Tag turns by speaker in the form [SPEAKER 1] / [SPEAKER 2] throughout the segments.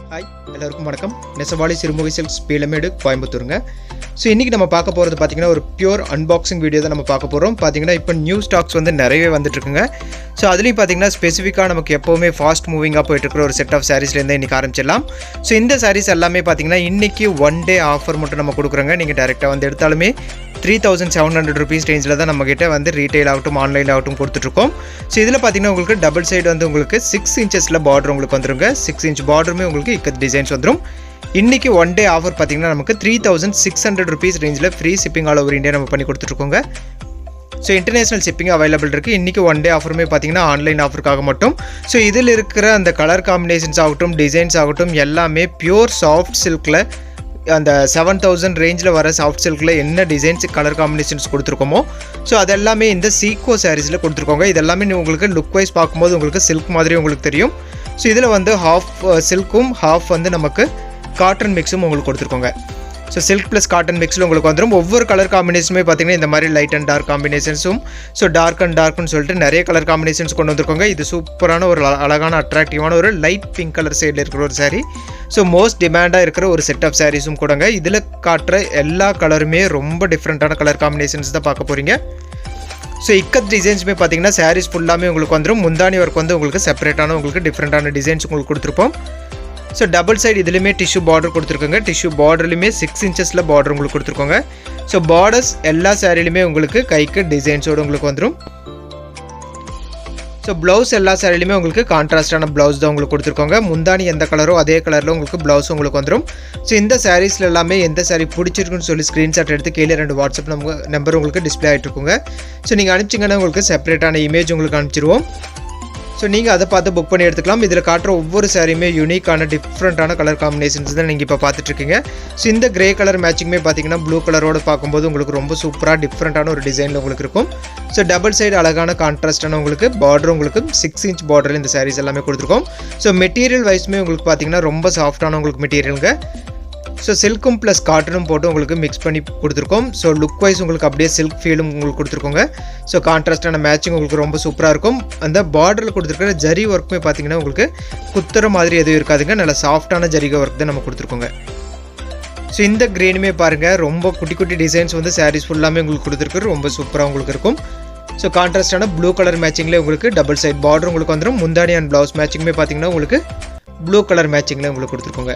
[SPEAKER 1] Hi எல்லாருக்கும் வணக்கம். நெசவாளி Sirumugai silks Peelamedu கோயம்புத்தூருங்க. So இன்றைக்கி நம்ம பார்க்க போகிறது பார்த்திங்கன்னா ஒரு பியூர் அன்பாக்சிங் வீடியோ தான் நம்ம பார்க்க போகிறோம். பார்த்திங்கன்னா இப்போ நியூ ஸ்டாக்ஸ் வந்து நிறையவே வந்துட்டுருக்குங்க. ஸோ அதுலேயும் பார்த்திங்கன்னா ஸ்பெசிஃபிக்காக நமக்கு எப்போவுமே ஃபாஸ்ட் மூவிங்காக போயிட்டுருக்கிற ஒரு செட் ஆஃப் சாரீஸ்லேருந்து இன்றைக்கி ஆரம்பிச்சிடலாம். ஸோ இந்த சாரீஸ் எல்லாமே பார்த்திங்கன்னா இன்றைக்கி ஒன் டே ஆஃபர் மட்டும் நம்ம கொடுக்குறோங்க. நீங்கள் டேரெக்டாக வந்து எடுத்தாலுமே 3700 ருபீஸ் ரேஞ்சில் தான் நம்மக்கிட்ட வந்து ரீட்டைல் ஆகட்டும் ஆன்லைன் ஆகட்டும் கொடுத்துட்ருக்கோம். ஸோ இதில் பார்த்திங்கன்னா உங்களுக்கு டபுள் சைடு வந்து உங்களுக்கு 6 இன்ச்சஸில் பார்டர் உங்களுக்கு வந்துருங்க. 6 இன்ச் பார்டருமே உங்களுக்கு இக்கத் டிசைன்ஸ் வந்துடும். இன்றைக்கி ஒன் டே ஆஃபர் பார்த்திங்கன்னா நமக்கு 3600 ருபீஸ் ரேஞ்சில் free shipping all over India நம்ம பண்ணி கொடுத்துட்ருக்கோங்க. ஸோ இன்டர்நேஷனல் ஷிப்பிங் அவைலபிள் இருக்குது. இன்றைக்கி ஒன் டே ஆஃபருமே பார்த்திங்கன்னா ஆன்லைன் ஆஃபருக்காக மட்டும். ஸோ இதில் இருக்கிற அந்த கலர் காம்பினேஷன்ஸ் ஆகட்டும் டிசைன்ஸ் ஆகட்டும் எல்லாமே பியூர் சாஃப்ட் சில்கில் அந்த 7000 ரேஞ்சில் வர சாஃப்ட் சில்கில் என்ன டிசைன்ஸ் கலர் காம்பினேஷன்ஸ் கொடுத்துருக்கோமோ ஸோ அதெல்லாமே இந்த சீக்கோ சாரீஸில் கொடுத்துருக்கோங்க. இதெல்லாமே உங்களுக்கு லுக் வைஸ் பார்க்கும்போது உங்களுக்கு சில்க் மாதிரி உங்களுக்கு தெரியும். ஸோ இதில் வந்து ஹாஃப் சில்க்கும் ஹாஃப் வந்து நமக்கு காட்டன் மிக்ஸும் உங்களுக்கு கொடுத்துருக்கோங்க. ஸோ சில்க் ப்ளஸ் காட்டன் மிக்ஸில் உங்களுக்கு வந்துடும். ஒவ்வொரு கலர் காம்பினேஷனுமே பார்த்திங்கன்னா இந்த மாதிரி லைட் அண்ட் டார்க் காம்பினேஷன்ஸும் ஸோ டார்க் அண்ட் டார்க்னு சொல்லிட்டு நிறைய கலர் காம்பினேஷன்ஸ் கொண்டு வந்திருக்கோங்க. இது சூப்பரான ஒரு அழகான அட்ராக்டிவான ஒரு லைட் பிங்க் கலர் சைடில் இருக்கிற ஒரு சாரீ. ஸோ மோஸ்ட் டிமாண்டாக இருக்கிற ஒரு செட் ஆஃப் சாரீஸும் கூடங்க. இதில் காட்டுற எல்லா கலருமே ரொம்ப டிஃப்ரெண்ட்டான கலர் காம்பினேஷன்ஸ் தான் பார்க்க போகிறீங்க. ஸோ இக்கத் டிசைன்ஸுமே பார்த்திங்கன்னா சாரீஸ் ஃபுல்லாமே உங்களுக்கு வந்துடும். முந்தானி ஒர்க் வந்து உங்களுக்கு செப்பரேட்டான உங்களுக்கு டிஃப்ரெண்ட்டான டிசைன்ஸ் உங்களுக்கு கொடுத்துருப்போம். ஸோ டபுள் சைடு இதுலேயுமே டிஷ்யூ பார்டர் கொடுத்துருக்கோங்க. டிஷ்யூ பார்டர்லையுமே 6 இன்ச்சஸில் பார்டர் உங்களுக்கு கொடுத்துருக்கோங்க. ஸோ பார்டர்ஸ் எல்லா சாரிலையுமே உங்களுக்கு கைக்கு டிசைன்ஸோடு உங்களுக்கு வந்துடும். ஸோ ப்ளவுஸ் எல்லா சாரிலையுமே உங்களுக்கு கான்ட்ராஸ்டான ப்ளவுஸ் தான் உங்களுக்கு கொடுத்துருக்கோங்க. முந்தானி எந்த கலரோ அதே கலரில் உங்களுக்கு ப்ளவுஸ் உங்களுக்கு வந்துடும். ஸோ இந்த சாரீஸில் எல்லாமே எந்த சாரீ பிடிச்சிருக்குன்னு சொல்லி ஸ்க்ரீன்ஷாட் எடுத்து கீழே 2 வாட்ஸ்அப் நம்பர் உங்களுக்கு டிஸ்பிளே ஆகிட்டு இருக்குங்க. ஸோ நீங்கள் அனுப்பிச்சிங்கன்னா உங்களுக்கு செப்பரேட்டான இமேஜ் உங்களுக்கு அனுப்பிச்சிருவோம். ஸோ நீங்கள் அதை பார்த்து புக் பண்ணி எடுத்துக்கலாம். இதில் காட்டுற ஒவ்வொரு சாரியுமே யூனிக்கான டிஃப்ரெண்ட்டான கலர் காம்பினேஷன்ஸ் தான் நீங்கள் இப்போ பார்த்துட்ருக்கீங்க. ஸோ இந்த கிரே கலர் மேட்சிங்குமே பார்த்தீங்கன்னா ப்ளூ கலரோடு பார்க்கும்போது உங்களுக்கு ரொம்ப சூப்பராக டிஃப்ரெண்ட்டான ஒரு டிசைனில் உங்களுக்கு இருக்கும். ஸோ டபுள் சைடு அழகான கான்ட்ராஸ்டான உங்களுக்கு பார்டர் உங்களுக்கு 6 இன்ச் பார்டரில் இந்த சாரீஸ் எல்லாமே கொடுத்துருக்கோம். ஸோ மெட்டீரியல் வைஸ்மே உங்களுக்கு பார்த்தீங்கன்னா ரொம்ப சாஃப்டான உங்களுக்கு மெட்டீரியலுங்க. ஸோ சில்க்கும் ப்ளஸ் காட்டனும் போட்டு உங்களுக்கு மிக்ஸ் பண்ணி கொடுத்துருக்கோம். ஸோ லுக் வைஸ் உங்களுக்கு அப்படியே சில்க் ஃபீலும் உங்களுக்கு கொடுத்துருக்கோங்க. ஸோ கான்ட்ராஸ்டான மேட்சிங் உங்களுக்கு ரொம்ப சூப்பராக இருக்கும். அந்த பார்டரில் கொடுத்துருக்கிற ஜரி ஒர்க்குமே பார்த்தீங்கன்னா உங்களுக்கு குத்துற மாதிரி எதுவும் இருக்காதுங்க. நல்ல சாஃப்டான ஜரிகை ஒர்க் தான் நம்ம கொடுத்துருக்கோங்க. ஸோ இந்த க்ரீனுமே பாருங்கள் ரொம்ப குட்டி குட்டி டிசைன்ஸ் வந்து சாரீஸ் ஃபுல்லாமே உங்களுக்கு கொடுத்துருக்கு. ரொம்ப சூப்பராக உங்களுக்கு இருக்கும். ஸோ கான்ட்ராஸ்டான ப்ளூ கலர் மேட்சிங்கில் உங்களுக்கு டபுள் சைட் பார்டர் உங்களுக்கு வந்துடும். முந்தானி அண்ட் ப்ளவுஸ் மேட்சிங்குமே பார்த்தீங்கன்னா உங்களுக்கு ப்ளூ கலர் மேட்சிங்கில் உங்களுக்கு கொடுத்துருக்கோங்க.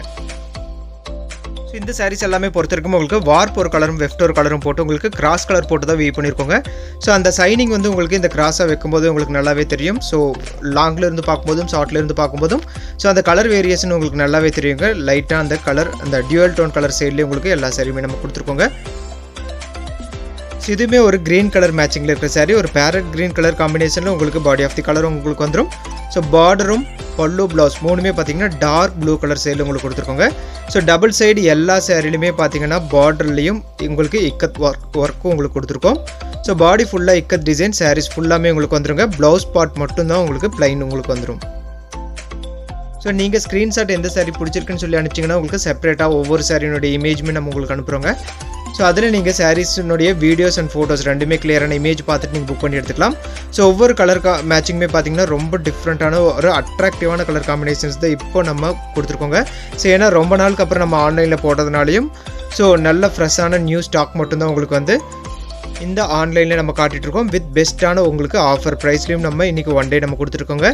[SPEAKER 1] ஸோ இந்த சாரீஸ் எல்லாமே பொறுத்த வரைக்கும் உங்களுக்கு வார்ப் ஒரு கலரும் வெஃப்ட் ஒரு கலரும் போட்டு உங்களுக்கு கிராஸ் கலர் போட்டு தான் வீவ் பண்ணியிருக்கோங்க. ஸோ அந்த சைனிங் வந்து உங்களுக்கு இந்த கிராஸாக வைக்கும்போது உங்களுக்கு நல்லாவே தெரியும். ஸோ லாங்கில் இருந்து பார்க்கும்போதும் ஷார்ட்ல இருந்து பார்க்கும்போதும் ஸோ அந்த கலர் வேரியேஷன் உங்களுக்கு நல்லாவே தெரியுங்க. லைட்டாக அந்த கலர் அந்த டியூவல் டோன் கலர் சைட்லேயே உங்களுக்கு எல்லா சாரியுமே நம்ம கொடுத்துருக்கோங்க. ஸோ இதுவுமே ஒரு க்ரீன் கலர் மேட்சிங்கில் இருக்கிற சாரீ. ஒரு பேரட் க்ரீன் கலர் காம்பினேஷனில் உங்களுக்கு பாடி ஆஃப் தி கலர் உங்களுக்கு வந்துடும். ஸோ பார்டரும் பல்லு ப்ளவுஸ் மூணுமே பார்த்தீங்கன்னா டார்க் ப்ளூ கலர் சைடில் உங்களுக்கு கொடுத்துருக்கோங்க. ஸோ டபுள் சைடு எல்லா சாரிலையுமே பார்த்தீங்கன்னா பார்டர்லேயும் உங்களுக்கு இக்கத் ஒர்க்கும் உங்களுக்கு கொடுத்துருக்கோம். ஸோ பாடி ஃபுல்லாக இக்கத் டிசைன் சாரீஸ் ஃபுல்லாமே உங்களுக்கு வந்துருங்க. ப்ளவுஸ் பார்ட் மட்டும்தான் உங்களுக்கு ப்ளைன் உங்களுக்கு வந்துடும். ஸோ நீங்கள் ஸ்க்ரீன்ஷாட் எந்த சாரீ பிடிச்சிருக்குன்னு சொல்லி அனுப்பிச்சிங்கன்னா உங்களுக்கு செப்பரேட்டாக ஒவ்வொரு சாரியினுடைய இமேஜுமே நம்ம உங்களுக்கு அனுப்புகிறோங்க. ஸோ அதில் நீங்கள் சாரீஸினுடைய வீடியோஸ் அண்ட் ஃபோட்டோஸ் ரெண்டுமே கிளியரான இமேஜ் பார்த்துட்டு நீங்கள் புக் பண்ணி எடுத்துக்கலாம். ஸோ ஒவ்வொரு கலர் மேட்சிங்குமே பார்த்தீங்கன்னா ரொம்ப டிஃப்ரெண்ட்டான ஒரு அட்ராக்டிவான கலர் காம்பினேஷன்ஸ் தான் இப்போ நம்ம கொடுத்துருக்கோங்க. ஸோ ஏன்னா ரொம்ப நாளுக்கு அப்புறம் நம்ம ஆன்லைனில் போட்டதுனாலையும் ஸோ நல்ல ஃப்ரெஷ்ஷான நியூ ஸ்டாக் மட்டும்தான் உங்களுக்கு வந்து இந்த ஆன்லைனில் நம்ம காட்டிகிட்ருக்கோம். வித் பெஸ்ட்டான உங்களுக்கு ஆஃபர் ப்ரைஸ்லையும் நம்ம இன்றைக்கி ஒன் டே நம்ம கொடுத்துருக்கோங்க.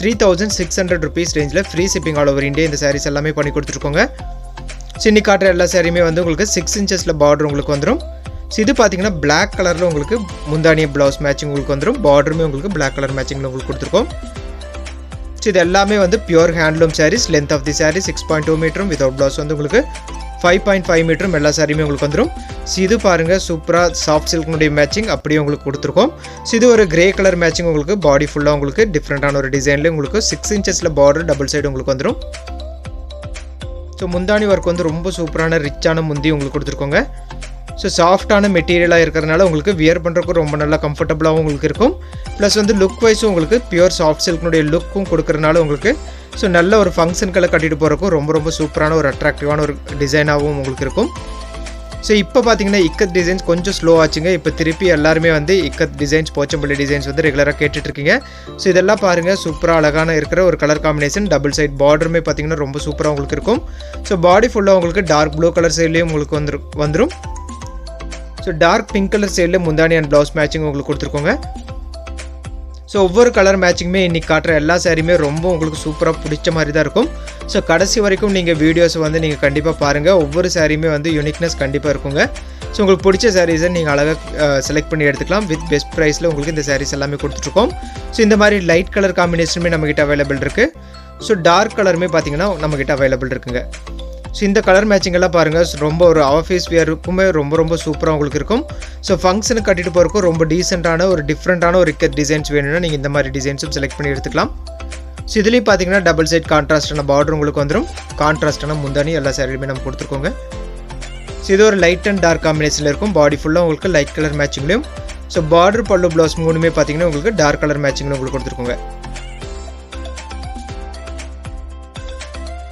[SPEAKER 1] 3600 ருபீஸ் ரேஞ்சில் free shipping all over India இந்த சாரீஸ் எல்லாமே பண்ணி கொடுத்துருக்கோங்க. ஸோ இன்னைக்கு காட்டுற எல்லா சாரியுமே வந்து உங்களுக்கு 6 இன்ச்சஸில் பார்டர் உங்களுக்கு வந்துடும். ஸோ இது பார்த்தீங்கன்னா பிளாக் கலரில் உங்களுக்கு முந்தானிய ப்ளவுஸ் மேட்சிங் உங்களுக்கு வந்துடும். பார்டருமே உங்களுக்கு பிளாக் கலர் மேட்சிங்கில் உங்களுக்கு கொடுத்துருக்கோம். ஸோ இது எல்லாமே வந்து pure handloom saris. Length of the sari 6.2 மீட்டரும் வித்வுட் ப்ளவுஸ் வந்து உங்களுக்கு 5.5 மீட்டரும் எல்லா சாரியுமே உங்களுக்கு வந்துடும். ஸோ இது பாருங்கள் சூப்பராக சாஃப்ட் சில்க்னுடைய மேட்சிங் அப்படியே உங்களுக்கு கொடுத்துருக்கோம். ஸோ இது ஒரு கிரே கலர் மேட்சிங் உங்களுக்கு பாடி ஃபுல்லாக உங்களுக்கு டிஃப்ரெண்ட்டான ஒரு டிசைனில் உங்களுக்கு 6 இன்ச்சஸில் பார்டர் டபுள் சைடு உங்களுக்கு வந்துடும். ஸோ முந்தானி ஒர்க் வந்து ரொம்ப சூப்பரான ரிச்சான முந்தி உங்களுக்கு கொடுத்துருக்கோங்க. ஸோ சாஃப்டான மெட்டீரியலாக இருக்கிறதுனால உங்களுக்கு வியர் பண்ணுறதுக்கு ரொம்ப நல்லா கம்ஃபர்டபுளாகவும் உங்களுக்கு இருக்கும். ப்ளஸ் வந்து லுக் வைஸும் உங்களுக்கு பியூர் சாஃப்ட் சில்க்னுடைய லுக்கும் கொடுக்குறதுனால உங்களுக்கு ஸோ நல்ல ஒரு ஃபங்க்ஷன்களை கட்டிட்டு போகிறக்கும் ரொம்ப ரொம்ப சூப்பரான ஒரு அட்ராக்டிவான ஒரு டிசைனாகவும் உங்களுக்கு இருக்கும். ஸோ இப்போ பார்த்தீங்கன்னா இக்கத் டிசைன்ஸ் கொஞ்சம் ஸ்லோ ஆச்சுங்க. இப்போ திருப்பி எல்லாருமே வந்து இக்கத் டிசைன்ஸ், போச்சம்பள்ளி டிசைன்ஸ் வந்து ரெகுலராக கேட்டுட்ருக்கீங்க. ஸோ இதெல்லாம் பாருங்கள், சூப்பராக அழகான இருக்கிற ஒரு கலர் காம்பினேஷன். டபுள் சைட் பார்டருமே பார்த்தீங்கன்னா ரொம்ப சூப்பராக உங்களுக்கு இருக்கும். ஸோ பாடி ஃபுல்லாக உங்களுக்கு டார்க் ப்ளூ கலர் சைட்லேயும் உங்களுக்கு வந்துடும். ஸோ டார்க் பிங்க் கலர் சைடில் முந்தானி அண்ட் ப்ளவுஸ் மேட்சிங் உங்களுக்கு கொடுத்துருக்கோங்க. ஸோ ஒவ்வொரு கலர் மேட்சிங்குமே இன்றைக்கி காட்டுற எல்லா சாரியுமே ரொம்ப உங்களுக்கு சூப்பராக பிடிச்ச மாதிரி தான் இருக்கும். ஸோ கடைசி வரைக்கும் நீங்கள் வீடியோஸை வந்து நீங்கள் கண்டிப்பாக பாருங்கள். ஒவ்வொரு சாரியுமே வந்து யூனிக்னஸ் கண்டிப்பாக இருக்குங்க. ஸோ உங்களுக்கு பிடிச்ச சாரீஸை நீங்கள் அழகாக செலக்ட் பண்ணி எடுத்துக்கலாம். வித் பெஸ்ட் ப்ரைஸில் உங்களுக்கு இந்த சாரீஸ் எல்லாமே கொடுத்துட்ருக்கோம். ஸோ இந்த மாதிரி லைட் கலர் காம்பினேஷனுமே நம்மக்கிட்ட அவைலபிள் இருக்குது. ஸோ டார்க் கலருமே பார்த்திங்கன்னா நம்மக்கிட்ட அவைலபிள் இருக்குங்க. ஸோ இந்த கலர் மேட்சிங் எல்லாம் பாருங்கள், ரொம்ப ஒரு ஆஃபீஸ் வியருக்குமே ரொம்ப சூப்பராக உங்களுக்கு இருக்கும். ஸோ ஃபங்க்ஷனுக்கு கட்டிட்டு போகிறக்கும் ரொம்ப டீசெண்டான ஒரு டிஃப்ரெண்ட்டான ஒரு இக்கத் டிசைன்ஸ் வேணும்னா நீங்கள் இந்த மாதிரி டிசைன்ஸும் செலக்ட் பண்ணி எடுத்துக்கலாம். ஸோ இதுலேயும் பார்த்தீங்கன்னா டபுள் சைட் கான்ட்ராஸ்டான பார்டர் உங்களுக்கு வந்துடும். கான்ட்ராஸ்டான முந்தானி எல்லா சாரியுமே நம்ம கொடுத்துருக்கோங்க. ஸோ இது ஒரு லைட் அண்ட் டார்க் காம்பினேஷனில் இருக்கும். பாடி ஃபுல்லாக உங்களுக்கு லைட் கலர் மேட்சிங்லையும், ஸோ பார்டர் பல்லு ப்ளவுஸ் மூணுமே பார்த்தீங்கன்னா உங்களுக்கு டார்க் கலர் மேட்சிங்ல உங்களுக்கு கொடுத்துருக்கோங்க.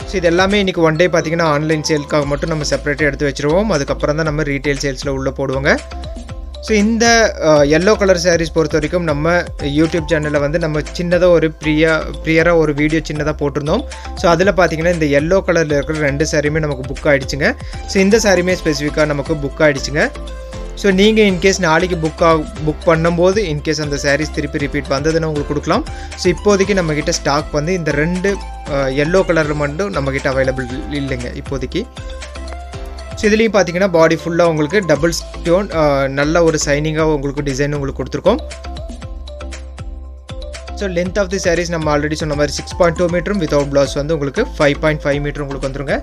[SPEAKER 1] ஸோ இது எல்லாமே இன்றைக்கி ஒன் டே பார்த்தீங்கன்னா ஆன்லைன் சேலுக்காக மட்டும் நம்ம செப்பரேட்டாக எடுத்து வச்சுருவோம். அதுக்கப்புறம் தான் நம்ம ரீட்டைல் சேல்ஸில் உள்ளே போடுவோங்க. ஸோ இந்த எல்லோ கலர் சாரீஸ் பொறுத்த வரைக்கும் நம்ம யூடியூப் சேனலில் வந்து நம்ம சின்னதாக ஒரு ப்ரியராக ஒரு வீடியோ சின்னதாக போட்டிருந்தோம். ஸோ அதில் பார்த்தீங்கன்னா இந்த எல்லோ கலரில் இருக்கிற 2 சாரியுமே நமக்கு புக் ஆகிடுச்சுங்க. ஸோ இந்த சாரியுமே ஸ்பெசிஃபிக்காக நமக்கு புக் ஆகிடுச்சுங்க. ஸோ நீங்கள் இன்கேஸ் நாளைக்கு புக் பண்ணும்போது இன்கேஸ் அந்த சாரீஸ் திருப்பி ரிப்பீட் வந்ததுன்னு உங்களுக்கு கொடுக்கலாம். ஸோ இப்போதைக்கு நம்மக்கிட்ட ஸ்டாக் வந்து இந்த 2 எல்லோ கலரில் மட்டும் நம்மக்கிட்ட அவைலபிள் இல்லைங்க இப்போதைக்கு. ஸோ இதுலேயும் பார்த்தீங்கன்னா பாடி ஃபுல்லாக உங்களுக்கு டபுள் ஸ்டோன் நல்ல ஒரு சைனிங்காக உங்களுக்கு டிசைன் உங்களுக்கு கொடுத்துருக்கோம். So length of the saris நம்ம ஆல்ரெடி சொன்ன மாதிரி 6.2 மீட்டரும் வித்தவுட் ப்ளவுஸ் வந்து உங்களுக்கு 5.5 மீட்டர் உங்களுக்கு வந்துருங்க.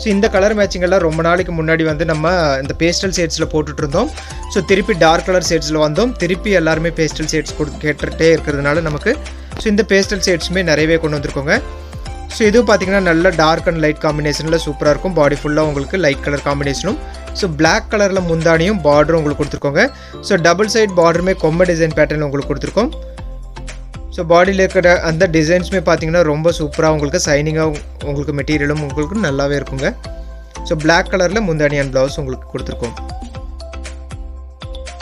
[SPEAKER 1] ஸோ இந்த கலர் மேட்சிங் எல்லாம் ரொம்ப நாளைக்கு முன்னாடி வந்து நம்ம இந்த பேஸ்டல் ஷேட்ஸில் போட்டுட்டு இருந்தோம். ஸோ திருப்பி டார்க் கலர் ஷேட்ஸில் வந்தோம். திருப்பி எல்லாருமே பேஸ்டல் ஷேட்ஸ் கேட்டுகிட்டே இருக்கிறதுனால நமக்கு ஸோ இந்த பேஸ்டல் ஷேட்ஸுமே நிறையவே கொண்டு வந்திருக்கோங்க. ஸோ இதுவும் பார்த்தீங்கன்னா நல்ல டார்க் அண்ட் லைட் காம்பினேஷனில் சூப்பராக இருக்கும். பாடி ஃபுல்லாக உங்களுக்கு லைட் கலர் காம்பினேஷனும், ஸோ பிளாக் கலரில் முந்தானியும் பார்டரும் உங்களுக்கு கொடுத்துருக்கோங்க. ஸோ டபுள் சைட் பார்டருமே கொம்ப டிசைன் பேட்டர்ன் உங்களுக்கு கொடுத்துருக்கோம். ஸோ பாடியில் இருக்கிற அந்த டிசைன்ஸுமே பார்த்தீங்கன்னா ரொம்ப சூப்பராக உங்களுக்கு சைனிங்காக உங்களுக்கு மெட்டீரியலும் உங்களுக்கு நல்லாவே இருக்குங்க. ஸோ பிளாக் கலரில் முந்தானி அண்ட் ப்ளவுஸ் உங்களுக்கு கொடுத்துருக்கோம்.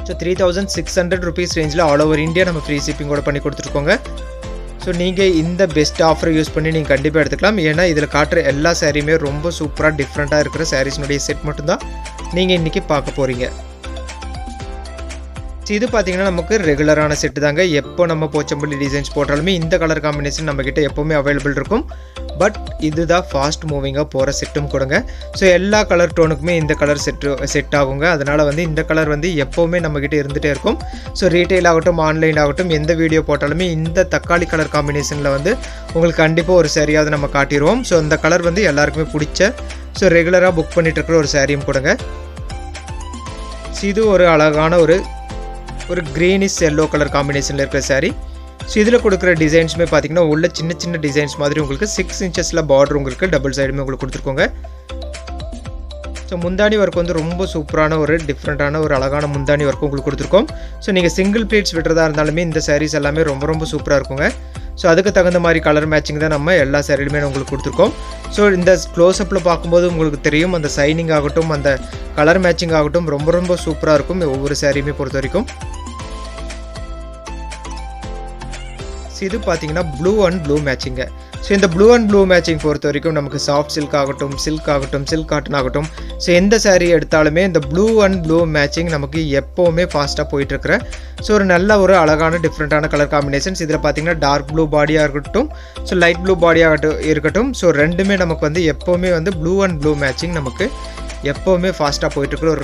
[SPEAKER 1] ஸோ 3600 rupees ரேஞ்சில் ஆல் ஓவர் இந்தியா நம்ம ஃப்ரீ ஷிப்பிங்கோட பண்ணி கொடுத்துருக்கோங்க. ஸோ நீங்கள் இந்த பெஸ்ட் ஆஃபரை யூஸ் பண்ணி நீங்கள் கண்டிப்பாக எடுத்துக்கலாம். ஏன்னா இதில் காட்டுற எல்லா சாரியுமே ரொம்ப சூப்பராக டிஃப்ரெண்ட்டாக இருக்கிற சாரீஸ்னுடைய செட் மட்டும்தான் நீங்கள் இன்றைக்கி பார்க்க போகிறீங்க. இது பார்த்தீங்கன்னா நமக்கு ரெகுலரான செட்டு தாங்க. எப்போ நம்ம போச்சம்பள்ளி டிசைன்ஸ் போட்டாலுமே இந்த கலர் காம்பினேஷன் நம்மக்கிட்ட எப்போவுமே அவைலபிள் இருக்கும். பட் இதுதான் ஃபாஸ்ட் மூவிங்காக போகிற செட்டும் கொடுங்க. ஸோ எல்லா கலர் டோனுக்குமே இந்த கலர் செட் ஆகுங்க. அதனால் வந்து இந்த கலர் வந்து எப்போவுமே நம்மக்கிட்ட இருந்துகிட்டே இருக்கும். ஸோ ரீட்டைல் ஆகட்டும் ஆன்லைன் ஆகட்டும் எந்த வீடியோ போட்டாலுமே இந்த தக்காளி கலர் காம்பினேஷனில் வந்து உங்களுக்கு கண்டிப்பாக ஒரு சாரியாவது நம்ம காட்டிடுவோம். ஸோ அந்த கலர் வந்து எல்லாருக்குமே பிடிச்ச ஸோ ரெகுலராக புக் பண்ணிட்டு இருக்கிற ஒரு சாரியும் கொடுங்க. ஸோ இது ஒரு அழகான ஒரு க்ரீனிஷ் எல்லோ கலர் காம்பினேஷனில் இருக்கிற சாரீ. ஸோ இதில் கொடுக்குற டிசைன்ஸுமே பார்த்தீங்கன்னா உள்ள சின்ன டிசைன்ஸ் மாதிரி உங்களுக்கு 6 inches பார்டர் உங்களுக்கு டபுள் சைடுமே உங்களுக்கு கொடுத்துருக்கோங்க. ஸோ முந்தானி ஒர்க் வந்து ரொம்ப சூப்பரான ஒரு டிஃப்ரெண்ட்டான ஒரு அழகான முந்தானி ஒர்க் உங்களுக்கு கொடுத்துருக்கோம். ஸோ நீங்கள் சிங்கிள் ப்ளீட்ஸ் விட்டுறதா இருந்தாலுமே இந்த சாரீஸ் எல்லாமே ரொம்ப சூப்பராக இருக்குங்க. ஸோ அதுக்கு தகுந்த மாதிரி கலர் மேட்சிங் தான் நம்ம எல்லா சாரிலுமே உங்களுக்கு கொடுத்துருக்கோம். ஸோ இந்த க்ளோஸ்அப்பில் பார்க்கும்போது உங்களுக்கு தெரியும் அந்த சைனிங் ஆகட்டும் அந்த கலர் மேட்சிங் ஆகட்டும் ரொம்ப சூப்பராக இருக்கும் ஒவ்வொரு சாரியுமே பொறுத்த வரைக்கும். இது பார்த்தீங்கன்னா ப்ளூ அண்ட் ப்ளூ மேட்சிங்க. ஸோ இந்த ப்ளூ அண்ட் ப்ளூ மேட்சிங் பொறுத்த வரைக்கும் நமக்கு சாஃப்ட் சில்க் ஆகட்டும் சில்க் காட்டன் ஆகட்டும் ஸோ எந்த சாரீ எடுத்தாலுமே இந்த ப்ளூ அண்ட் ப்ளூ மேட்சிங் நமக்கு எப்போவுமே ஃபாஸ்ட்டாக போயிட்டுருக்குற ஸோ ஒரு நல்ல ஒரு அழகான டிஃப்ரெண்ட்டான கலர் காம்பினேஷன்ஸ். இதில் பார்த்தீங்கன்னா டார்க் ப்ளூ பாடியாக இருக்கட்டும் ஸோ லைட் ப்ளூ பாடியாக இருக்கட்டும் ஸோ ரெண்டுமே நமக்கு வந்து எப்போவுமே வந்து ப்ளூ அண்ட் ப்ளூ மேட்சிங் நமக்கு எப்போவுமே ஃபாஸ்ட்டாக போயிட்டுருக்குற ஒரு